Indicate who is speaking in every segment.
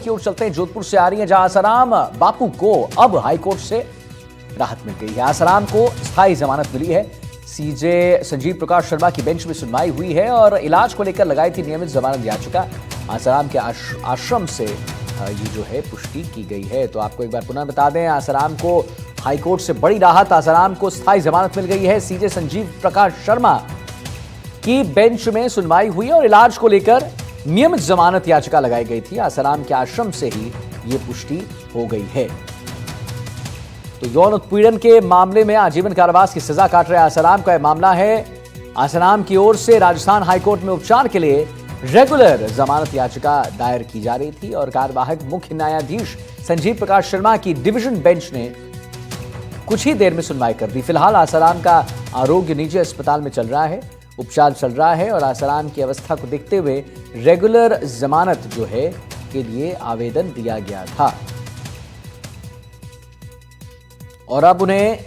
Speaker 1: की ओर चलते हैं। जोधपुर से आ रही है, जहां आसाराम बापू को अब हाईकोर्ट से राहत मिल गई है। आसाराम को स्थायी जमानत मिली है। सीजे संजीव प्रकाश शर्मा की बेंच में सुनवाई हुई है और इलाज को लेकर लगाई थी नियमित जमानत याचिका। आसाराम के आश्रम से ये जो है पुष्टि की गई है। तो आपको एक बार पुनः बता दें, आसाराम को हाईकोर्ट से बड़ी राहत। आसाराम को स्थायी जमानत मिल गई है। सीजे संजीव प्रकाश शर्मा की बेंच में सुनवाई हुई और इलाज को लेकर नियमित जमानत याचिका लगाई गई थी। आसाराम के आश्रम से ही यह पुष्टि हो गई है। तो यौन उत्पीड़न के मामले में आजीवन कारावास की सजा काट रहे आसाराम का यह मामला है। आसाराम की ओर से राजस्थान हाईकोर्ट में उपचार के लिए रेगुलर जमानत याचिका दायर की जा रही थी और कार्यवाहक मुख्य न्यायाधीश संजीव प्रकाश शर्मा की डिवीजन बेंच ने कुछ ही देर में सुनवाई कर दी। फिलहाल आसाराम का आरोग्य निजी अस्पताल में चल रहा है, उपचार चल रहा है और आसाराम की अवस्था को देखते हुए रेगुलर जमानत जो है के लिए आवेदन दिया गया था और अब उन्हें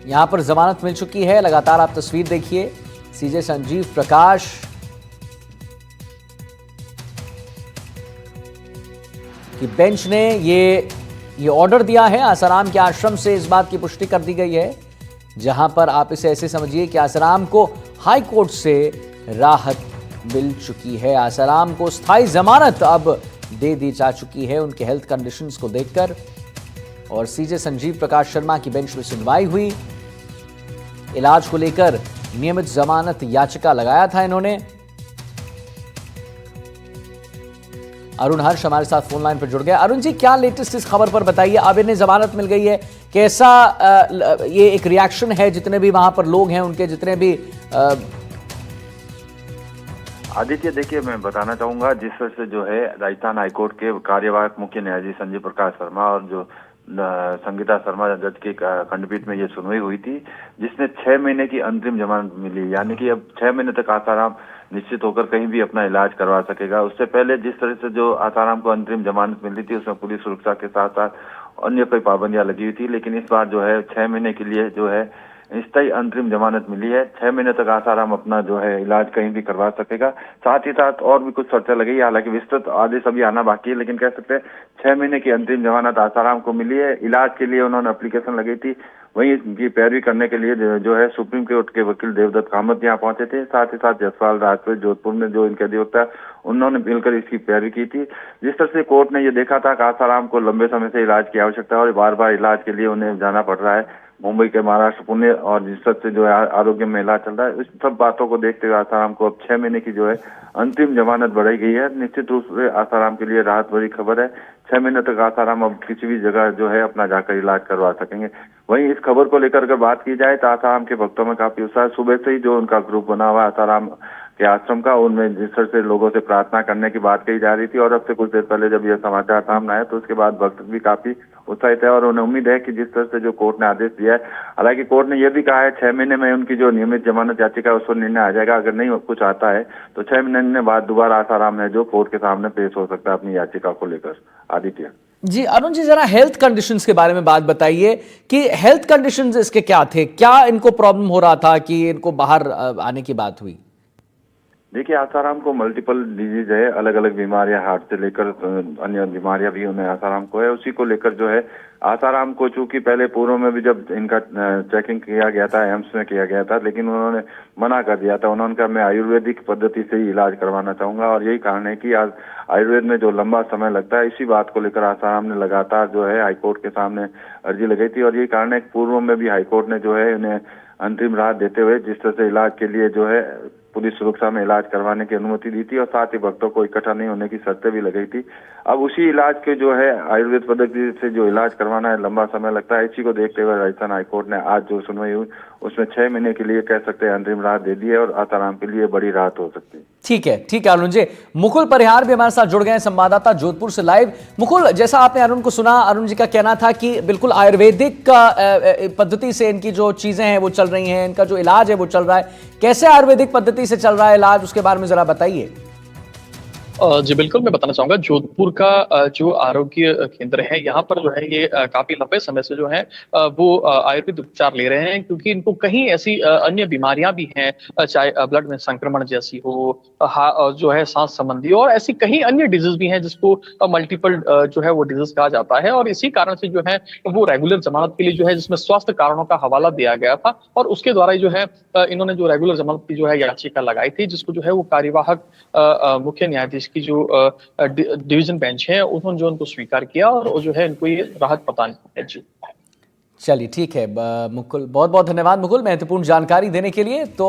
Speaker 1: यहां पर जमानत मिल चुकी है। लगातार आप तस्वीर देखिए, सीजे संजीव प्रकाश की बेंच ने ये ऑर्डर दिया है। आसाराम के आश्रम से इस बात की पुष्टि कर दी गई है, जहां पर आप इसे ऐसे समझिए कि आसाराम को हाई कोर्ट से राहत मिल चुकी है। आसाराम को स्थायी जमानत अब दे दी जा चुकी है उनके हेल्थ कंडीशंस को देखकर। और सीजे संजीव प्रकाश शर्मा की बेंच में सुनवाई हुई। इलाज को लेकर नियमित जमानत याचिका लगाया था इन्होंने। अरुण हर्ष हमारे साथ फोन लाइन पर जुड़ गए। अरुण जी, क्या लेटेस्ट इस खबर पर बताइए। अब इन्हें जमानत मिल गई है, कैसा ये एक रिएक्शन है जितने भी वहां पर लोग हैं उनके, जितने भी
Speaker 2: आदित्य, देखिए मैं बताना चाहूंगा, जिस तरह से जो है राजस्थान हाईकोर्ट के कार्यवाहक मुख्य न्यायाधीश संजीव प्रकाश शर्मा और जो संगीता शर्मा जज की खंडपीठ में ये सुनवाई हुई थी, जिसने 6 महीने की अंतरिम जमानत मिली। यानी कि अब 6 महीने तक आसाराम निश्चित होकर कहीं भी अपना इलाज करवा सकेगा। उससे पहले जिस तरह से जो आसाराम को अंतरिम जमानत मिली थी, उसमें पुलिस सुरक्षा के साथ साथ अन्य कई पाबंदियां लगी हुई थी, लेकिन इस बार जो है 6 महीने के लिए जो है स्थायी अंतरिम जमानत मिली है। 6 महीने तक आसाराम अपना जो है इलाज कहीं भी करवा सकेगा। साथ ही साथ और भी कुछ शर्तें लगी, हालांकि विस्तृत आदेश अभी आना बाकी है, लेकिन कह सकते हैं 6 महीने की अंतरिम जमानत आसाराम को मिली है। इलाज के लिए उन्होंने एप्लीकेशन लगाई थी, वहीं इनकी पैरवी करने के लिए जो है सुप्रीम कोर्ट के वकील देवदत्त कामत यहाँ पहुंचे थे। साथ ही साथ जसपाल राजपूत जोधपुर में जो इनके अधिवक्ता, उन्होंने मिलकर इसकी पैरवी की थी। जिस तरह से कोर्ट ने ये देखा था कि आसाराम को लंबे समय से इलाज की आवश्यकता है और बार बार इलाज के लिए उन्हें जाना पड़ रहा है मुंबई के, महाराष्ट्र, पुणे, और जिस तरह से जो है आरोग्य में इलाज चल रहा है, इस सब बातों को देखते हुए आसाराम को अब 6 महीने की जो है अंतिम जमानत बढ़ाई गई है। निश्चित रूप से आसाराम के लिए राहत भरी खबर है। 6 महीने तक आसाराम अब किसी भी जगह जो है अपना जाकर इलाज करवा सकेंगे। वहीं इस खबर को लेकर अगर बात की जाए तो आसाराम के भक्तों में काफी उत्साह। सुबह से ही जो उनका ग्रुप बना हुआ है आसाराम के आश्रम का, उनमें जिस तरह से लोगों से प्रार्थना करने की बात कही जा रही थी और अब से कुछ देर पहले जब यह समाचार सामने आया तो उसके बाद भक्त भी काफी उत्साहित है और उन्हें उम्मीद है कि जिस तरह से जो कोर्ट ने आदेश दिया है, हालांकि कोर्ट ने यह भी कहा है 6 महीने में उनकी जो नियमित जमानत याचिका है उस पर निर्णय आ जाएगा। अगर नहीं कुछ आता है तो 6 महीने बाद दोबारा आसाराम है जो कोर्ट के सामने पेश हो सकता है अपनी याचिका को लेकर। आदित्य
Speaker 1: जी, अरुण जी, जरा हेल्थ कंडीशंस के बारे में बात बताइए कि हेल्थ कंडीशंस इसके क्या थे, क्या इनको प्रॉब्लम हो रहा था कि इनको बाहर आने की बात हुई?
Speaker 2: देखिए, आसाराम को मल्टीपल डिजीज है, अलग अलग बीमारियां, हार्ट से लेकर अन्य बीमारियां भी उन्हें आसाराम को है। उसी को लेकर जो है आसाराम को, चूंकि पहले पूर्व में भी जब इनका चेकिंग किया गया था, एम्स में किया गया था, लेकिन उन्होंने मना कर दिया था। उन्होंने कहा मैं आयुर्वेदिक पद्धति से ही इलाज करवाना चाहूंगा और यही कारण है कि आज आयुर्वेद में जो लंबा समय लगता है, इसी बात को लेकर आसाराम ने लगातार जो है हाईकोर्ट के सामने अर्जी लगाई थी और यही कारण है पूर्व में भी हाईकोर्ट ने जो है उन्हें अंतरिम राहत देते हुए जिस तरह से इलाज के लिए जो है पुलिस सुरक्षा में इलाज करवाने की अनुमति दी थी और साथ ही भक्तों को इकट्ठा नहीं होने की शर्तें भी लगाई थी। अब उसी इलाज के जो है आयुर्वेद पद्धति से जो इलाज करवाना है, लंबा समय लगता है। इसी को देखते हुए राजस्थान हाईकोर्ट ने आज जो सुनवाई हुई उसमें 6 महीने के लिए कह सकते हैं अंतरिम राहत दे दी है और आसाराम के लिए बड़ी राहत हो सकती है। ठीक
Speaker 1: है अरुण जी। मुकुल परिहार भी हमारे साथ जुड़ गए हैं, संवाददाता जोधपुर से लाइव। मुकुल, जैसा आपने अरुण को सुना, अरुण जी का कहना था कि बिल्कुल आयुर्वेदिक पद्धति से इनकी जो चीजें हैं वो चल रही हैं, इनका जो इलाज है वो चल रहा है। कैसे आयुर्वेदिक पद्धति से चल रहा है इलाज, उसके बारे में जरा बताइए।
Speaker 3: जी बिल्कुल, मैं बताना चाहूँगा जोधपुर का जो आरोग्य केंद्र है, यहाँ पर जो है ये काफ़ी लंबे समय से जो है वो आयुर्वेद उपचार ले रहे हैं क्योंकि इनको कहीं ऐसी अन्य बीमारियाँ भी हैं, चाहे ब्लड में संक्रमण जैसी हो, जो है सांस संबंधी और ऐसी कई अन्य डिजीज़ भी हैं जिसको मल्टीपल जो है वो डिजीज़ कहा जाता है और इसी कारण से जो है वो रेगुलर जमानत के लिए जो है जिसमें स्वास्थ्य कारणों का हवाला दिया गया था और उसके द्वारा ही जो है इन्होंने जो रेगुलर जमानत की जो है याचिका लगाई थी जिसको जो है वो कार्यवाहक मुख्य न्यायाधीश की जो डिवीजन बेंच है उन्होंने जो उनको स्वीकार किया और वो जो है इनको ये राहत प्रदान की है। जी
Speaker 1: चलिए ठीक है मुकुल, बहुत बहुत धन्यवाद मुकुल महत्वपूर्ण जानकारी देने के लिए। तो